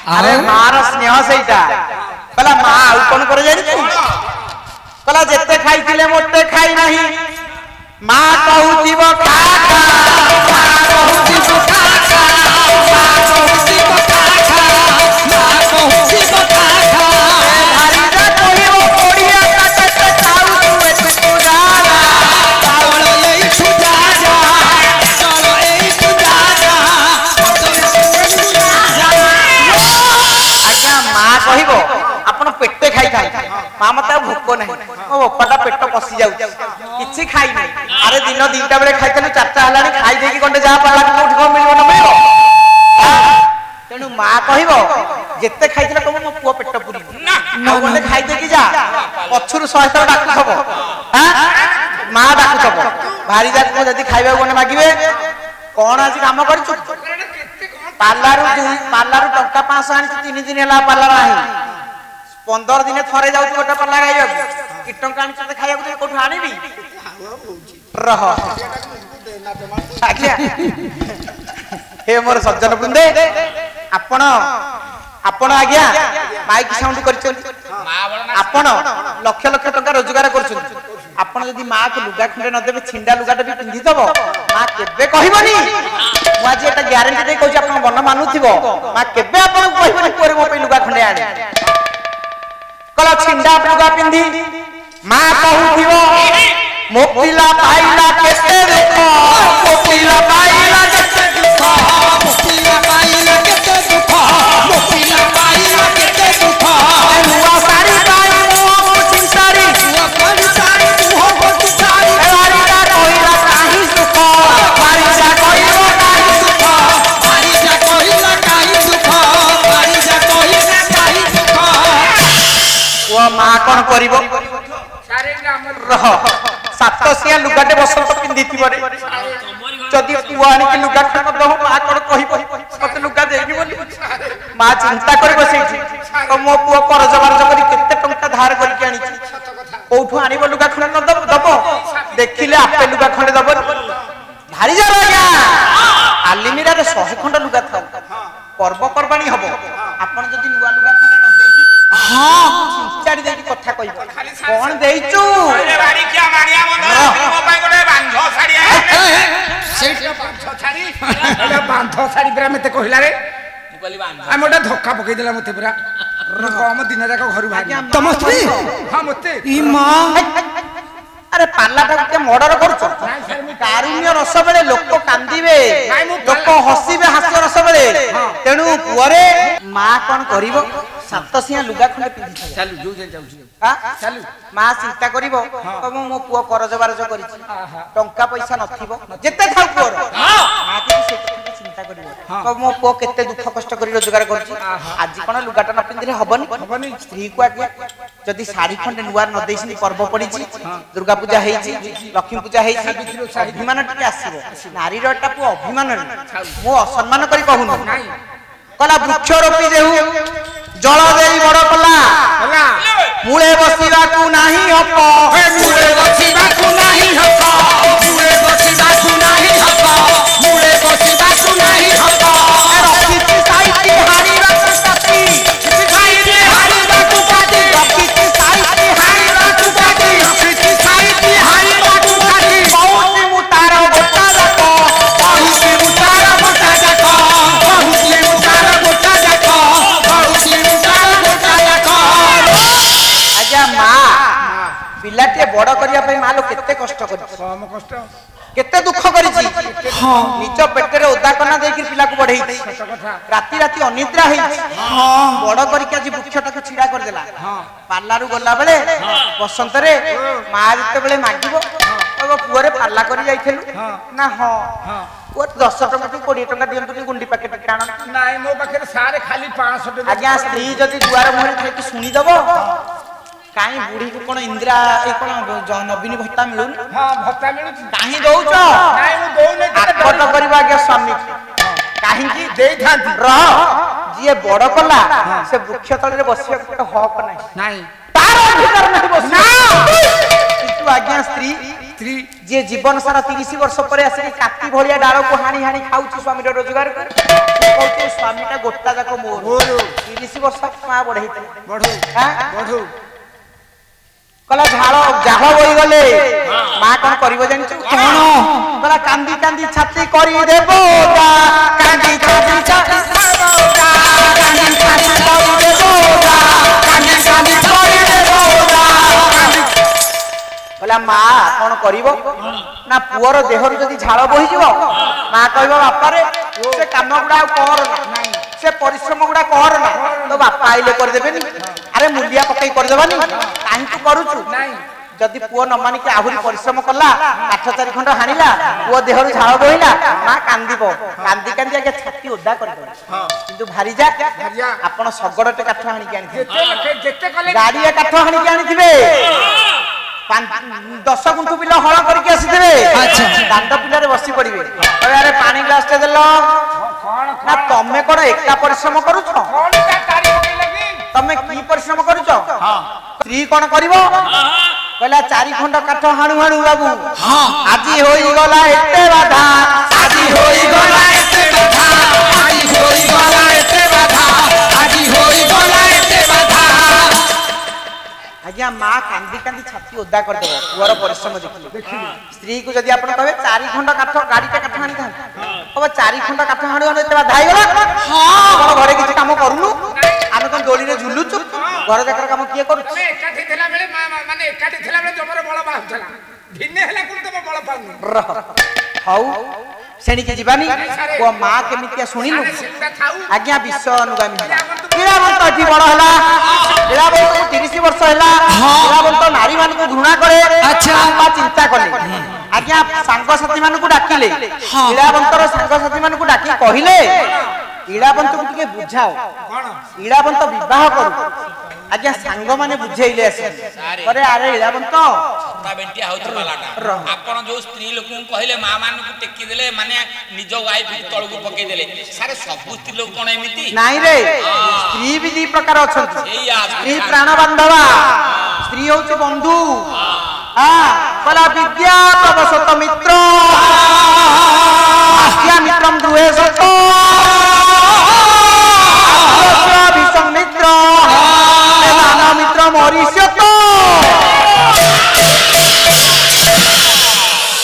अरे मार स्नेह सहीटा कहला माँ आउ कौन करे जानी कहला जेते खाइथिले मोटे खाई नहीं माँ कहूथिबो खाका माँ कहूथिबो खाका माँ कहूथिबो खाका माँ कहूथिबो खाका भारी जा कहिबो कोड़िया काटे खाऊ तू एते पुराना चावल एई छुजा जा चलो एई छुजा जा आज्ञा माँ कहिबो आपण पेटे खाई खाई माँ मत भोक ना मो बापाटा पेट पशि जाऊ कि खाई ना अरे दिन 2टा बेले खाई 4टा है खाई दे गंडे जहाँ पाला कौट कौन मिल न मिल तेणु माँ कह जिते खाई तुम मो पुओ पेट पूरी गंडे खाई दे जा पछुर 100 थर डाकुब माँ डाकुब भारी जाक जदि खाइबा गने मागिबे कौन आज काम कर पार्लर टंका 500 आनी 3 दिन है पार्लर नहीं 15 दिन थरे जाऊ गोटे पल्ला खाइबा कि टंका आनी खाइबा कोठु आनिबी रह आज्ञा हे मोर सज्जन बृंदे आपण आपण आज्ञा माइक साउंड करछन आपण लक्ष लक्ष टंका रोजगार करछन आपण यदि माँ को लुगा खंडे न देबे छिंडा लुगाटा भी पिंधि दबो माँ केबे कहबनी मु आज एटा ग्यारंटी दे कहू आपण मन मानुथिबो माँ केबे आपण कहबनी कोरे मो पे लुगा खंडे आनी कला छिंडा लुगा पिंधि माँ कहूथिबो मोपिला पाइला केते देखो मोपिला पाइला केते दुख मोपिला पाइला केते दुख मोपिला पाइला केते दुख हुआ सारी पाई मुहो चिंतारी हुआ कोई सारी मुहो चिंतारी वारीजा कोइला काहे सुख वारीजा कोइला काहे सुख वारीजा कोइला काहे सुख वारीजा कोइला काहे सुख वो मां कोन करिवो सारे रह सातसिया लुगाटे बसंत पिंधि थिबरे जदि पुआ आनी के लुगा खन दो मां कोन कहिबो मते लुगा देबी बोली मां चिंता करि बसैछि तो मो पुआ करज बारज करी केते टंका धार करि के आनी कोठु आनीबो लुगा खन न दबो देखिले आपे लुगा खंडे दबो भारी जा राजा आलिमिरा रे 100 खंड लुगा था पर्व परबाणी हबो आपण जदि नुवा लुगा खंडे न देबी हां चाडी देकी कथा कहिबो कोन देइचू अरे बाड़ी क्या मारिया मन मो पाई गोटे बांधो साड़ी सेटा बांधो साड़ी एटा बांधो साड़ी पुरा मते कहिला रे बोली बांधो आ मोटा धक्का पकई देला मते पुरा कम दिन जाक घर भागी तम स्त्री हां मते ई मां अरे पाल्लाटा के मर्डर करछ कारुण्य रस बेले लोक कांदीबे लोक हसीबे हास्य रस बेले तेनु पुअरे मां कोन करिवो सातसिया लुगा खंडे पिंधि चालू जो जे जाउछी हां चालू मां चिंता करिवो कम मो पुओ करज बारज करिछि टंका पैसा नथिबो जेते थाउ पुओर मां के से चिंता करिवो कम मो पुओ केते दुख कष्ट करि रोजगार करछि आज कोन लुगाटा न पिंधिले हबनी स्त्री को आके जदि साड़ी खंडे नुवा न देइछि पर्व पड़िछि दुर्गा पूजा हेछि लक्ष्मी पूजा हेछि अभिमान टिके आसीबो नारी रटा पु अभिमान मो असम्मान करि कहूनु कला वृक्ष रोपी देहु जल देई बड़ कला मूले बसिबा को नाही हप मूले बसिबा को नाही हप मूले बसिबा को नाही हप मूले बसिबा को नाही हप रखिति साइति हारी रखति साइति हारी रखति रखिति साइति हारी रखति रखिति साइति हारी रखति बहुत मुतार बोटा जाको बहुत मुतार बोटा जाको बहुत मुतार बोटा जाको बहुत मुतार बोटा जाको आजा मां पिलाटे बड़ करिया पई मालो केते कष्ट करि कम कष्ट केते दुख करिछि हां निज पेटरे ओदा कना देकी पिला को बढ़ई राती राती अनिद्रा हेइ हां बड़ करि के आज वृक्षटा को छिड़ा कर देला हां पार्लारु गला बेले बसंत रे मां जते बेले मागिबो अब पुअरे पार्ला करि जाइथेलु ना हां वो 10 टका की 20 टका दियंतु गुंडी पैकेट कान नाही मो पाखे सारे खाली 500 टका आज्ञा स्त्री जदी दुआर मोहरे थे कि सुनी दबो काई बुढ़ी को कोन इंदिरा ए कोन नवीन भत्ता मिलुन हां भत्ता मिलु काहे दउछ नाही मु दउ नै आकट करबा के स्वामी काहे की देई थांती रह जिए बड़ कला से वृक्ष तळे रे बसिया के हक नाही तार अधिकार नाही बस ना तू आज्ञा स्त्री जे जीवन सारा 30 वर्ष पर आसी काटी भलिया डाल को हानी हानी खाउची स्वामी रोजगार कर कहते स्वामीटा गोटा जाक मोर 30 वर्ष मां बढ़ई बढ़ू बढ़ू कला झाड़ झाड़ बोई गले मां कौन करिवो जानि कौन कला कांदी कांदी छाती करी देबो कांदी कांदी छाती देबो कांदी कांदी करी देबो कांदी कांदी करी देबो कला मां कौन करिवो ना पुअर देहरु जदी झाड़ बोही जीवो मां कहबो बापा रे से काम गुडा कर ना से परिश्रम गुडा कर ना तो बापा आइले कर देबेनी अरे मुलिया पकई कर देबानी काहे तू करूछु जदि पुओ न मानिक आहुरी परिश्रम कला काठ 4 खंड हानिला पुओ देहरु झाड़ बोहिला मां कांदीबो कांदी कांदी आगे छाती ओदा कर दो किंतु भारी जा आपण सगड़टे काठ हानि के आनी जेते कले गाड़िया काठ हानि के आनी थिबे 10 गुंठू पिला हळ करके आसीथिबे अच्छा दांड पिलारे बसी पड़िबे अरे पानी ग्लास टे देलो ना तमे कोन एकटा परिश्रम करूछ कोन ता तारी पकई लगी तमे की परिश्रम करूछ हां स्त्री कोन करिवो कहला 4 खंड काठ हाणु हाणु बाबू हां आजी होई गला एते बाधा आजी होई गला एते बाधा आजी होई गला एते बाधा आजी होई गला एते बाधा आज्ञा मां कांदी कांदी छाती ओदा कर देबो पुअर परिश्रम देखि स्त्री को जदी आपण कहबे 4 खंड काठ गाडीटा काठ हानि था अब 4 खंड काठ हाणु हाणु एते बाधा आइ गला हां घरे किछ काम करूनु आमे कोन दोली रे झुलुचु घर जाकर काम किए करू तमे एकाठी थिला बेले माने एकाठी थिला बेले जमर बळ बाहुथला भिन्ने हला कोन तमे बळ पाउनु हाउ सेणी के जीवानी को मां केमितिया सुनिनु आज्ञा विश्व अनुगामी हीरावंत अठी बड़ हला हीरावंत 30 वर्ष हला हीरावंत नारी मान को घृणा करे अच्छा बा चिंता करले आज्ञा सांग साथी मान को डाकिले हीरावंतर सांग साथी मान को डाकी कहिले हीरावंत को टिके बुझाओ हीरावंत विवाह करू आज्ञा सांग माने बुझेइले आसे अरे अरे हीरावंत सता बेंटिया होत बालाटा आपण जो स्त्री लोक को कहिले मां मान को टेकी देले माने निज वाइफ तळ को पके देले सारे सब स्त्री लोक कोन एमिति नाही रे स्त्री भी दी प्रकार अछंती स्त्री प्राण बांधवा स्त्री होची बंधु हां कला विद्या प्रवसत मित्र आज्ञा मित्रम दुहे सतो मित्र मरीष्यतो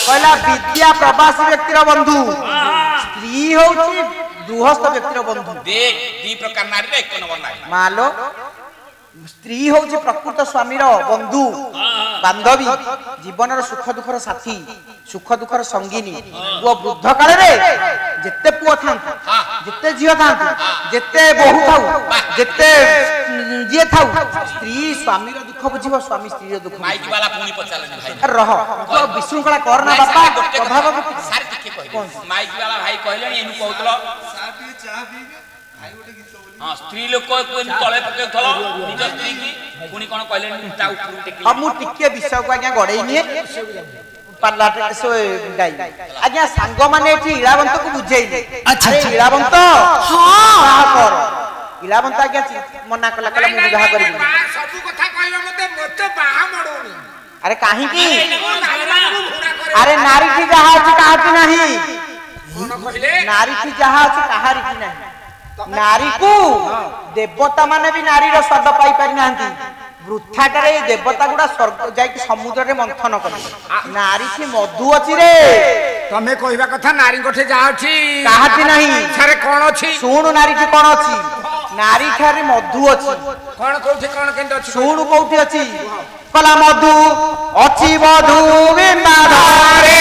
कहला विद्या प्रवासी व्यक्तिर बंधु स्त्री होची गृहस्थ व्यक्तिर बंधु देख दी प्रकार नारी रे एक नंबर नारी मालो स्त्री होची प्रकृत स्वामीर बंधु बांधवी जीवन सुख दुखर साथी सुख दुखर संगिनी वो वृद्ध काल रे जेते पुओ थांतु जेते झियो थांतु जेते बहु थाउ जेते जे थाउ स्त्री स्वामी रो दुख बुझिबो स्वामी स्त्री रो दुख माइक वाला पुनी पचाले भाई रह तो विशृंखला करना बापा प्रभाव सार टिके कहि माइक वाला भाई कहले एनु कहतलो सा पी चाह पी भाई गोटे गीत बोली हां स्त्री लोक को तळे पकेथलो निज स्त्री की पुनी कोन कहले ता ऊपर टेकी हम मु टिके विषय को आज्ञा गडै निए पार्लाटे सो गाई आज्ञा सांग माने एठी हीरावंत को बुझेइले अरे हीरावंत हां कर हीरावंत आज्ञा मना कला कला मु विवाह करी सब कथा कहबा मते बाहा मडोनी अरे काहे की अरे नारी की जहा अछि काहाती नाही कोन कहले नारी की जहा अछि काहारी की नाही नारी को देवता माने भी नारी रो स्वाद पाई पारि नांती वृथाटारे देवता गुडा स्वर्ग जाई कि समुद्र रे मंथन करे नारी की मधु अछि रे तमे कहबा कथा नारी कोठे जा अछि काहाती नाही सारे कोन अछि सुनु नारी की कोन अछि नारी ठारे मधु अछि कोन कोठी कोन केंद अछि सुनु कोठी अछि कला मधु अछि मधु बिना धारे